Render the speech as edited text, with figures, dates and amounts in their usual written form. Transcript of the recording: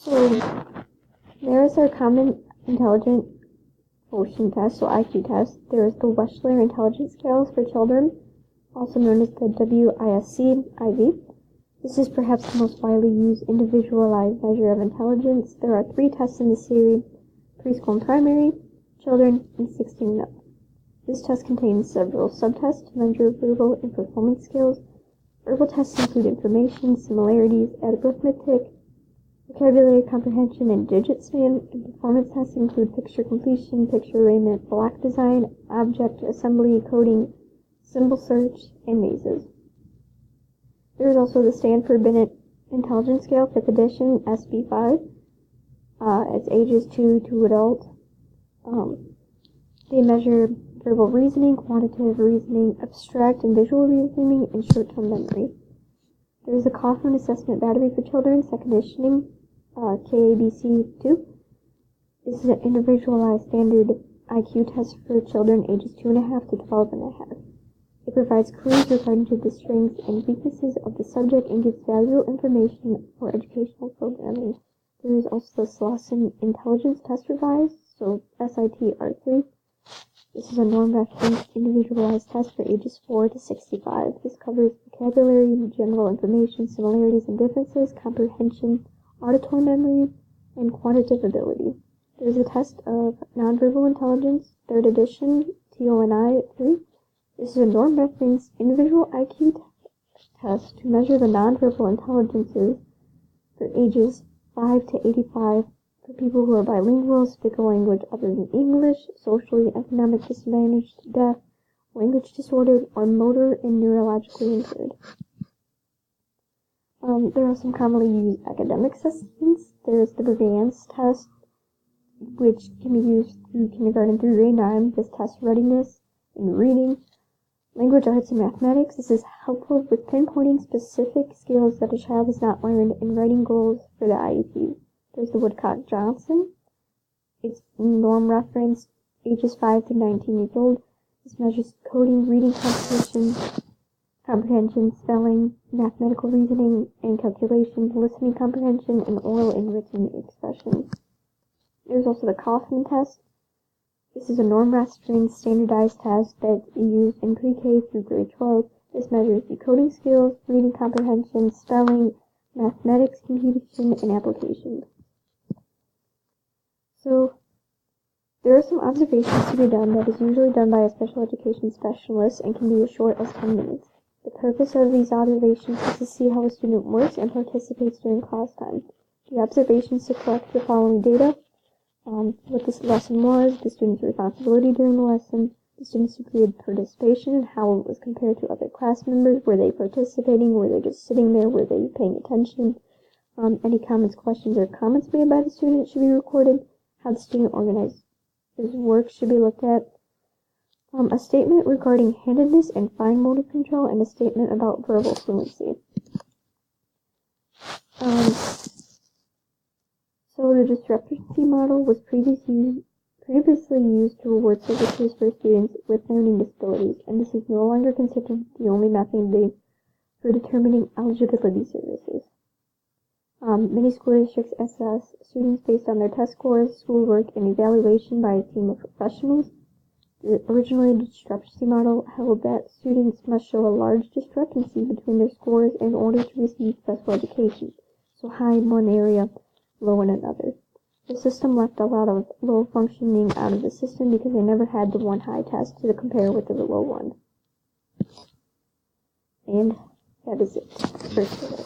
So, there's our Common Intelligent Quotient Test, so IQ test. There's the Wechsler Intelligence Scales for children, also known as the WISC-IV. This is perhaps the most widely used individualized measure of intelligence. There are 3 tests in the series: preschool and primary, children, and 16 and up. This test contains several subtests to measure verbal and performance skills. Verbal tests include information, similarities, arithmetic, vocabulary comprehension, and digit span, and performance tests include picture completion, picture arrangement, block design, object assembly, coding, symbol search, and mazes. There is also the Stanford-Binet Intelligence Scale, 5th edition, SB5. It's ages 2 to adult. They measure verbal reasoning, quantitative reasoning, abstract and visual reasoning, and short-term memory. There is a Kaufman Assessment Battery for Children, 2nd edition, KABC2. This is an individualized standard IQ test for children ages 2.5 to 12.5. It provides clues regarding to the strengths and weaknesses of the subject and gives valuable information for educational programming. There is also the Slauson Intelligence Test Revised, so SIT-R3. This is a norm-referenced individualized test for ages 4 to 65. This covers vocabulary, general information, similarities and differences, comprehension, auditory memory, and quantitative ability. There is a test of nonverbal intelligence, 3rd edition, TONI-3. This is a norm-referenced individual IQ test to measure the nonverbal intelligences for ages 5 to 85 for people who are bilingual, speak a language other than English, socially and economic disadvantaged, deaf, language disordered, or motor and neurologically impaired. There are some commonly used academic assessments. There's the Bavance test, which can be used through kindergarten through grade 9. This tests readiness in reading, language arts, and mathematics. This is helpful with pinpointing specific skills that a child has not learned and writing goals for the IEP. There's the Woodcock-Johnson. It's norm reference, ages 5 to 19 years old. This measures coding, reading comprehension, spelling, mathematical reasoning and calculation, listening comprehension, and oral and written expression. There's also the Kaufman test. This is a norm-referenced standardized test that's used in pre-K through grade 12. This measures decoding skills, reading comprehension, spelling, mathematics, computation, and application. So, there are some observations to be done that is usually done by a special education specialist and can be as short as 10 minutes. The purpose of these observations is to see how a student works and participates during class time. The observations to collect the following data: what this lesson was, the student's responsibility during the lesson, the student's degree of participation, and how it was compared to other class members. Were they participating? Were they just sitting there? Were they paying attention? Any comments, questions, or comments made by the student should be recorded. How the student organized his work should be looked at. A statement regarding handedness and fine motor control, and a statement about verbal fluency. So the discrepancy model was previously used to reward services for students with learning disabilities, and this is no longer considered the only method for determining eligibility services. Many school districts assess students based on their test scores, schoolwork, and evaluation by a team of professionals. Originally, the discrepancy model held that students must show a large discrepancy between their scores in order to receive special education, so high in one area, low in another. The system left a lot of low functioning out of the system because they never had the one high test to compare with the low one. And that is it for today.